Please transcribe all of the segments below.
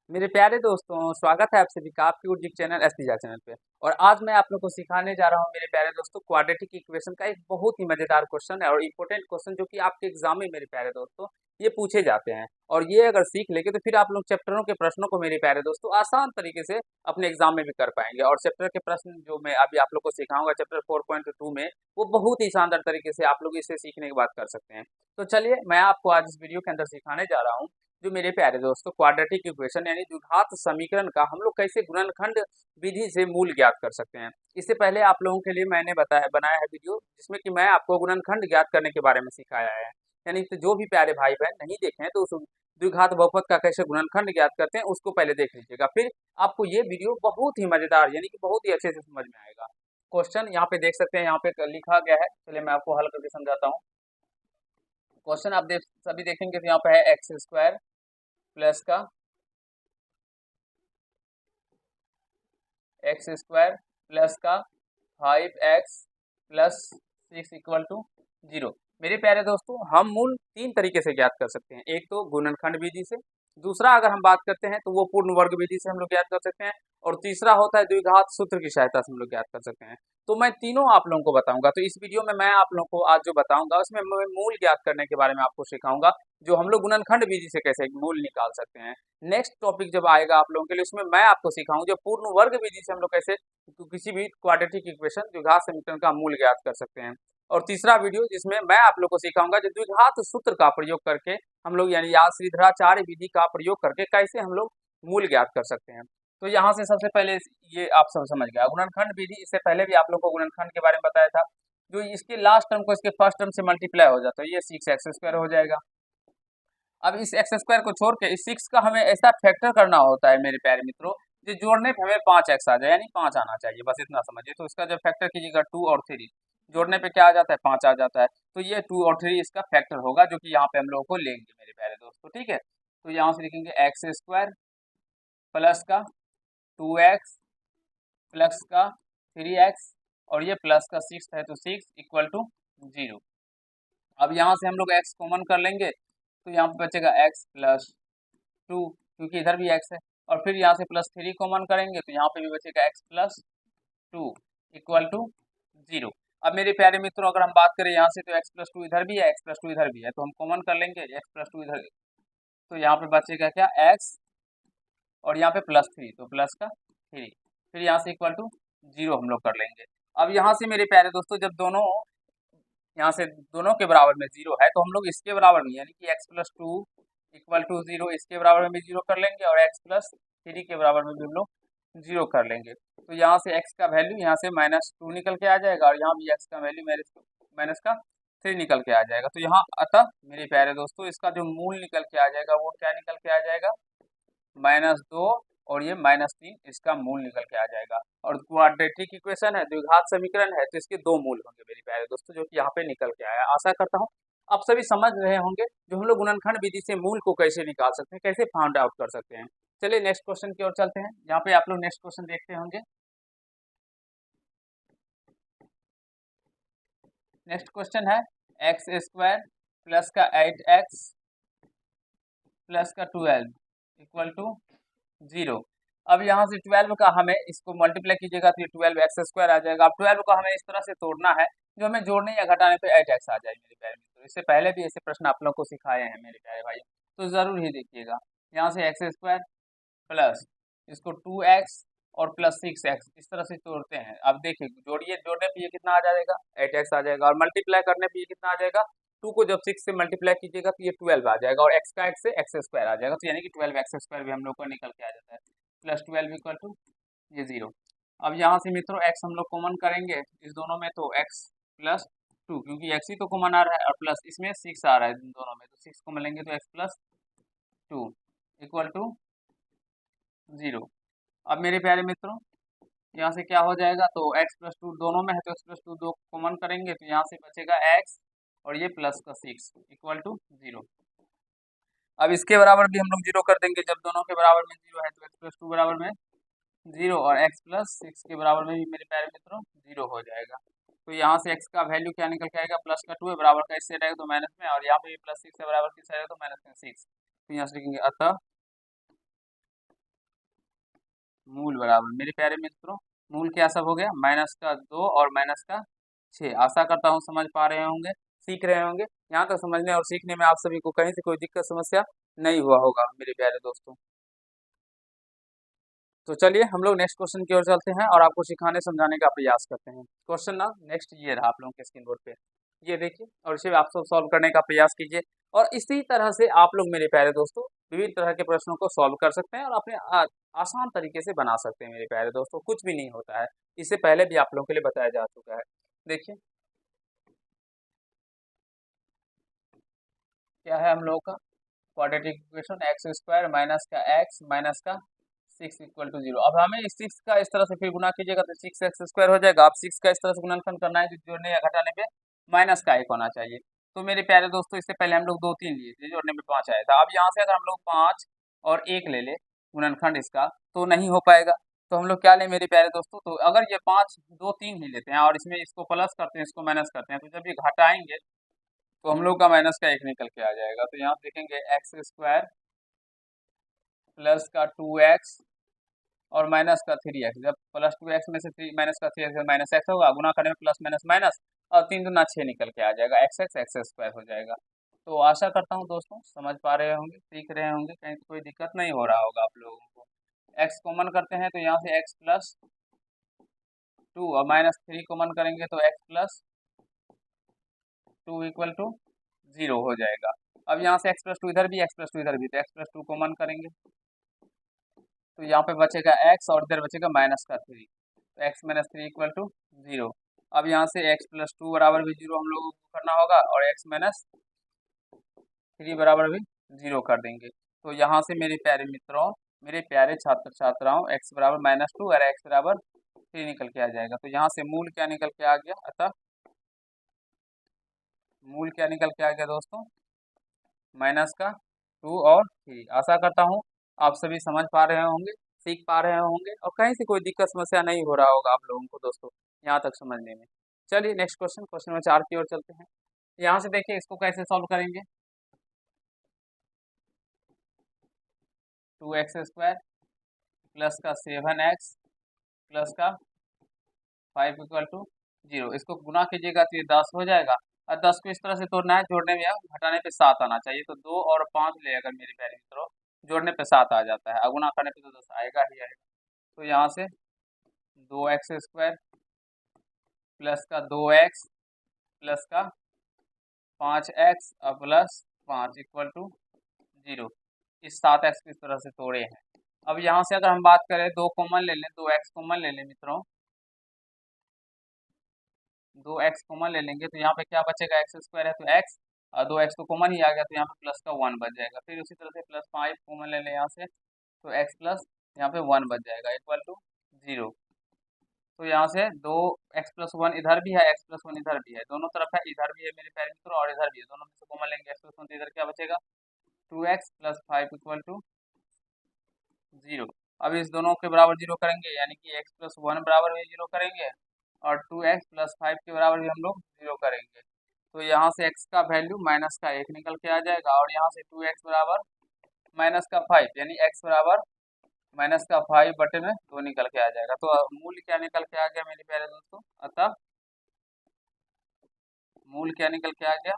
मेरे प्यारे दोस्तों, स्वागत है आप सभी का आपके उर्जिक चैनल एसपीजा चैनल पे। और आज मैं आप लोग को सिखाने जा रहा हूँ मेरे प्यारे दोस्तों, क्वाड्रेटिक इक्वेशन का एक बहुत ही मजेदार क्वेश्चन है और इम्पोर्टेंट क्वेश्चन जो कि आपके एग्जाम में मेरे प्यारे दोस्तों ये पूछे जाते हैं। और ये अगर सीख लेंगे तो फिर आप लोग चैप्टरों के प्रश्नों को मेरे प्यारे दोस्तों आसान तरीके से अपने एग्जाम में भी कर पाएंगे। और चैप्टर के प्रश्न जो मैं अभी आप लोग को सिखाऊंगा चैप्टर 4.2 में, वो बहुत ही शानदार तरीके से आप लोग इसे सीखने के बाद कर सकते हैं। तो चलिए मैं आपको आज इस वीडियो के अंदर सिखाने जा रहा हूँ जो मेरे प्यारे दोस्तों क्वाड्रेटिक इक्वेशन यानी द्विघात समीकरण का हम लोग कैसे गुणनखंड विधि से मूल ज्ञात कर सकते हैं। इससे पहले आप लोगों के लिए मैंने बनाया है वीडियो जिसमें कि मैं आपको गुणनखंड ज्ञात करने के बारे में सिखाया है। यानी कि जो भी प्यारे भाई बहन नहीं देखे हैं तो उस द्विघात बहुपद का कैसे गुणनखंड ज्ञात करते हैं उसको पहले देख लीजिएगा, फिर आपको ये वीडियो बहुत ही मजेदार यानी कि बहुत ही अच्छे से समझ में आएगा। क्वेश्चन यहाँ पे देख सकते हैं, यहाँ पे लिखा गया है, चलिए मैं आपको हल करके समझाता हूँ। क्वेश्चन आप सभी देखेंगे तो यहाँ पे है एक्स स्क्वायर प्लस का एक्स स्क्वायर प्लस का 5x प्लस 6 इक्वल टू 0। मेरे प्यारे दोस्तों, हम मूल तीन तरीके से ज्ञात कर सकते हैं। एक तो गुणनखंड विधि से, दूसरा अगर हम बात करते हैं तो वो पूर्ण वर्ग विधि से हम लोग ज्ञात कर सकते हैं, और तीसरा होता है द्विघात सूत्र की सहायता से हम लोग ज्ञात कर सकते हैं। तो मैं तीनों आप लोगों को बताऊंगा। तो इस वीडियो में मैं आप लोगों को आज जो बताऊंगा उसमें मैं मूल ज्ञात करने के बारे में आपको सिखाऊंगा, जो हम लोग गुणनखंड विधि से कैसे मूल निकाल सकते हैं। नेक्स्ट टॉपिक जब आएगा आप लोगों के लिए उसमें मैं आपको सिखाऊंगा जो पूर्ण वर्ग विधि से हम लोग कैसे किसी भी क्वाड्रेटिक इक्वेशन द्विघात समीकरण का मूल ज्ञात कर सकते हैं। और तीसरा वीडियो जिसमें मैं आप लोग को सिखाऊंगा जो द्विघात सूत्र का प्रयोग करके हम लोग यानी या श्रीधराचार्य विधि का प्रयोग करके कैसे हम लोग मूल ज्ञात कर सकते हैं। तो यहाँ से सबसे पहले ये आप सब समझ गया गुणनखंड विधि। इससे पहले भी आप लोग को गुणनखंड के बारे में बताया था। जो इसके लास्ट टर्म को इसके फर्स्ट टर्म से मल्टीप्लाई हो जाता है, ये 6x² हो जाएगा। अब इस एक्स स्क्वायर को छोड़ के इस 6 का हमें ऐसा फैक्टर करना होता है मेरे प्यारे मित्रों, जो जोड़ने पे हमें 5x आ जाए, यानी 5 आना चाहिए, बस इतना समझिए। तो इसका जब फैक्टर कीजिएगा 2 और 3, जोड़ने पे क्या आ जाता है, 5 आ जाता है। तो ये 2 और 3 इसका फैक्टर होगा, जो कि यहाँ पे हम लोगों को लेंगे मेरे प्यारे दोस्तों, ठीक है। तो यहाँ से लिखेंगे एक्स स्क्वायर प्लस का 2x प्लस का 3x, और ये प्लस का 6 है तो 6 इक्वल टू 0। अब यहाँ से हम लोग x कॉमन कर लेंगे तो यहाँ पे बचेगा x प्लस 2, क्योंकि इधर भी x है। और फिर यहाँ से प्लस 3 कॉमन करेंगे तो यहाँ पे भी बचेगा x प्लस 2 इक्वल टू 0। अब मेरे प्यारे मित्रों, अगर हम बात करें यहाँ से तो x प्लस 2 इधर भी है, x प्लस 2 इधर भी है, तो हम कॉमन कर लेंगे x प्लस 2 इधर, तो यहाँ पे बचेगा क्या, x, और यहाँ पे प्लस 3 तो प्लस का 3, फिर यहाँ से इक्वल टू 0 हम लोग कर लेंगे। अब यहाँ से मेरे प्यारे दोस्तों जब दोनों यहाँ से दोनों के बराबर में 0 है तो हम लोग इसके बराबर में यानी कि x प्लस 2 इक्वल टू 0 इसके बराबर में भी 0 कर लेंगे, और x प्लस 3 के बराबर में भी हम लोग 0 कर लेंगे। तो यहाँ से x का वैल्यू यहाँ से -2 निकल के आ जाएगा, और यहाँ भी x का वैल्यू माइनस का 3 निकल के आ जाएगा। तो यहाँ अतः मेरे प्यारे दोस्तों इसका जो मूल निकल के आ जाएगा वो क्या निकल के आ जाएगा, -2, और ये -3 इसका मूल निकल के आ जाएगा। और क्वाड्रेटिक इक्वेशन है, द्विघात समीकरण है, तो इसके दो मूल होंगे मेरे प्यारे दोस्तों, जो कि यहाँ पे निकल के आया। आशा करता हूँ आप सभी समझ रहे होंगे जो हम लोग गुणनखंड विधि से मूल को कैसे निकाल सकते हैं, कैसे फाइंड आउट कर सकते हैं। चलिए नेक्स्ट क्वेश्चन की ओर चलते हैं। यहाँ पे आप लोग नेक्स्ट क्वेश्चन देखते होंगे। नेक्स्ट क्वेश्चन है एक्स स्क्वायर प्लस का 8x प्लस का 12 इक्वल टू 0। अब यहाँ से 12 का हमें इसको मल्टीप्लाई कीजिएगा तो ये 12x² आ जाएगा। अब 12 को हमें इस तरह से तोड़ना है जो हमें जोड़ने या घटाने पे 8x आ जाए मेरे प्यारे मित्रों। इससे पहले भी ऐसे प्रश्न आप लोग को सिखाए हैं मेरे प्यारे भाई, तो जरूर ही देखिएगा। यहाँ से x² प्लस इसको 2x और प्लस 6x इस तरह से तोड़ते हैं। अब देखिए जोड़िए, जोड़ने पे ये कितना आ जाएगा, 8x आ जाएगा, और मल्टीप्लाई करने पे ये कितना आ जाएगा, 2 को जब 6 से मल्टीप्लाई कीजिएगा तो ये 12 आ जाएगा, और x का x से x² आ जाएगा, तो यानी कि 12x² भी हम लोग को निकल के आ जाता है, प्लस 12 इक्वल टू ये 0। अब यहाँ से मित्रों x हम लोग कॉमन करेंगे इस दोनों में, तो x प्लस 2, क्योंकि x ही तो कॉमन आ रहा है, और प्लस इसमें 6 आ रहा है इन दोनों में, तो 6 को मिलेंगे तो x प्लस 2 इक्वल टू 0। अब मेरे प्यारे मित्रों यहाँ से क्या हो जाएगा, तो x प्लस 2 दोनों में है तो x प्लस 2 दो कॉमन करेंगे तो यहाँ से बचेगा x, और ये प्लस का 6 इक्वल टू 0। अब इसके बराबर भी हम लोग 0 कर देंगे, जब दोनों के बराबर में 0 है तो x प्लस 2 बराबर में 0, और x प्लस 6 के बराबर में भी मेरे प्यारे मित्रों 0 हो जाएगा। तो यहाँ से x का वैल्यू क्या निकल के आएगा, प्लस का 2 है, बराबर का इससे रहेगा तो माइनस में, और यहाँ पे भी प्लस 6 है, बराबर किससे रहेगा तो माइनस में 6। तो यहाँ से लिखेंगे अतः मूल बराबर मेरे प्यारे मित्रों, मूल क्या सब हो गया, -2 और -6। आशा करता हूँ समझ पा रहे होंगे, सीख रहे होंगे। यहाँ तक समझने और सीखने में आप सभी को कहीं से कोई दिक्कत समस्या नहीं हुआ होगा मेरे प्यारे दोस्तों। तो चलिए हम लोग नेक्स्ट क्वेश्चन की ओर चलते हैं और आपको सिखाने समझाने का प्रयास करते हैं। क्वेश्चन ना नेक्स्ट ये रहा आप लोगों के स्क्रीन बोर्ड पे, ये देखिए और इसे आप सब सॉल्व करने का प्रयास कीजिए। और इसी तरह से आप लोग मेरे प्यारे दोस्तों विभिन्न तरह के प्रश्नों को सॉल्व कर सकते हैं और अपने आसान तरीके से बना सकते हैं मेरे प्यारे दोस्तों, कुछ भी नहीं होता है। इससे पहले भी आप लोगों के लिए बताया जा चुका है। देखिए क्या है हम लोगों का क्वाड्रेटिक इक्वेशन, x² माइनस का x माइनस का 6 इक्वल टू 0। अब हमें इस 6 का इस तरह से फिर गुना कीजिएगा तो 6x² हो जाएगा। अब 6 का इस तरह से गुणनखंड करना है तो जोड़ने या घटाने पे माइनस का 1 होना चाहिए। तो मेरे प्यारे दोस्तों इससे पहले हम लोग 2 3 लिए थे, जोड़ने में 5 आया था। अब यहाँ से अगर हम लोग 5 और 1 ले ले गुणनखंड इसका तो नहीं हो पाएगा। तो हम लोग क्या लें मेरे प्यारे दोस्तों, तो अगर ये 5 2 3 ही लेते हैं और इसमें इसको प्लस करते हैं इसको माइनस करते हैं, तो जब ये घटाएंगे तो हम लोग का माइनस का 1 निकल के आ जाएगा। तो यहाँ देखेंगे x² प्लस का 2x और माइनस का 3x। जब +2x में से 3 माइनस का 3x माइनस x होगा, गुना करने में प्लस माइनस माइनस और 3 दूना 6 निकल के आ जाएगा, x² हो जाएगा। तो आशा करता हूँ दोस्तों समझ पा रहे होंगे, सीख रहे होंगे, कहीं कोई दिक्कत नहीं हो रहा होगा आप लोगों को। x कॉमन करते हैं तो यहाँ से x+2 और -3 कॉमन करेंगे तो x+2 इक्वल टू 0 हो जाएगा। अब यहाँ से x+2 इधर भी, x+2 इधर भी, तो x+2 कॉमन करेंगे तो यहाँ पे बचेगा x और इधर बचेगा -3, तो x - 3 इक्वल टू 0। अब यहाँ से x+2 बराबर भी 0 हम लोगों को करना होगा और x - 3 बराबर भी 0 कर देंगे। तो यहाँ से मेरे प्यारे मित्रों, मेरे प्यारे छात्र छात्राओं, x बराबर -2 और x बराबर 3 निकल के आ जाएगा। तो यहाँ से मूल क्या निकल के आ गया, अतः मूल क्या निकल के आ गया दोस्तों, -2 और 3। आशा करता हूँ आप सभी समझ पा रहे होंगे, सीख पा रहे होंगे और कहीं से कोई दिक्कत समस्या नहीं हो रहा होगा आप लोगों को दोस्तों यहाँ तक समझने में। चलिए नेक्स्ट क्वेश्चन, क्वेश्चन नंबर 4 की ओर चलते हैं। यहाँ से देखिए इसको कैसे सॉल्व करेंगे। 2x² प्लस का 7x प्लस का 5 इक्वल टू 0। इसको गुना कीजिएगा तो ये 10 हो जाएगा और 10 को इस तरह से तोड़ना है, जोड़ने में या घटाने पे 7 आना चाहिए। तो 2 और 5 ले अगर मेरे प्यारे मित्रों, जोड़ने पे 7 आ जाता है, गुना करने पे तो 10 आएगा ही आएगा। तो यहाँ से 2x² प्लस का 2x प्लस का 5x और प्लस 5 इक्वल टू 0। इस 7x को इस तरह से तोड़े हैं। अब यहाँ से अगर हम बात करें 2 कॉमन ले लें, 2x कॉमन ले लें मित्रों, 2x कॉमन ले लेंगे तो यहाँ पे क्या बचेगा, x² है तो x और 2x तो कॉमन ही आ गया तो यहाँ पे प्लस का 1 बच जाएगा। फिर उसी तरह से +5 कॉमन ले लें यहाँ से तो x प्लस यहाँ पे 1 बच जाएगा इक्वल टू 0। तो यहाँ से 2x+1 इधर भी है, x+1 इधर भी है, दोनों तरफ है, इधर भी है मेरे प्यारे मित्रों और इधर भी है, दोनों में से कॉमन लेंगे x+1 तो इधर क्या बचेगा 2x + 5 इक्वल टू 0। अब इस दोनों के बराबर 0 करेंगे यानी कि x+1 बराबर भी 0 करेंगे और 2x + 5 के बराबर भी हम लोग 0 करेंगे। तो यहाँ से x का वैल्यू माइनस का 1 निकल के आ जाएगा और यहाँ से 2x बराबर माइनस का 5 यानी x बराबर माइनस का 5 बटे में 2 निकल के आ जाएगा। तो मूल क्या निकल के आ गया मेरे प्यारे दोस्तों, अतः मूल क्या निकल के आ गया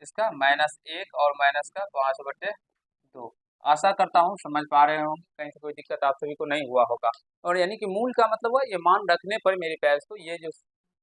इसका -1 और माइनस का 5 बटे 2। आशा करता हूँ समझ पा रहे होंगे, कहीं से कोई दिक्कत आप सभी को नहीं हुआ होगा। और यानी कि मूल का मतलब हुआ ये मान रखने पर मेरे प्यारे दोस्तों ये जो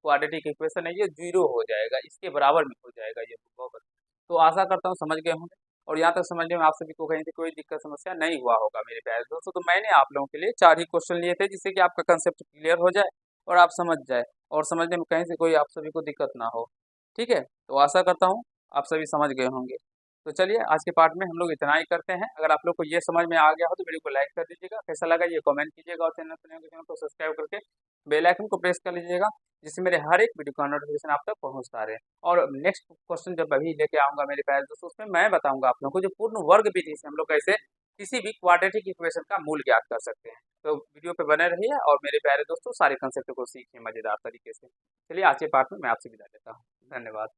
क्वाड्रेटिक इक्वेशन है ये 0 हो जाएगा, इसके बराबर में हो जाएगा ये बहुपद। तो आशा करता हूँ समझ गए होंगे और यहाँ तक समझने में आप सभी को कहीं से कोई दिक्कत समस्या नहीं हुआ होगा मेरे प्यारे दोस्तों। तो मैंने आप लोगों के लिए 4 ही क्वेश्चन लिए थे जिससे कि आपका कंसेप्ट क्लियर हो जाए और आप समझ जाए और समझने में कहीं से कोई आप सभी को दिक्कत ना हो। ठीक है, तो आशा करता हूँ आप सभी समझ गए होंगे। तो चलिए आज के पार्ट में हम लोग इतना ही करते हैं। अगर आप लोग को ये समझ में आ गया हो तो वीडियो को लाइक कर दीजिएगा, कैसा लगा ये कमेंट कीजिएगा और चैनल पर नए हो तो चैनल को सब्सक्राइब करके बेल आइकन को प्रेस कर लीजिएगा जिससे मेरे हर एक वीडियो का नोटिफिकेशन आप तक पहुंचता रहे। और नेक्स्ट क्वेश्चन जब अभी लेके आऊँगा मेरे प्यारे दोस्तों उसमें मैं बताऊँगा आप लोगों को जो पूर्ण वर्ग विधि से हम लोग कैसे किसी भी क्वाड्रेटिक इक्वेशन का मूल ज्ञात कर सकते हैं। तो वीडियो पे बने रहिए और मेरे प्यारे दोस्तों सारे कंसेप्ट को सीखिए मज़ेदार तरीके से। चलिए आज के पार्ट में मैं आपसे विदा लेता हूँ, धन्यवाद।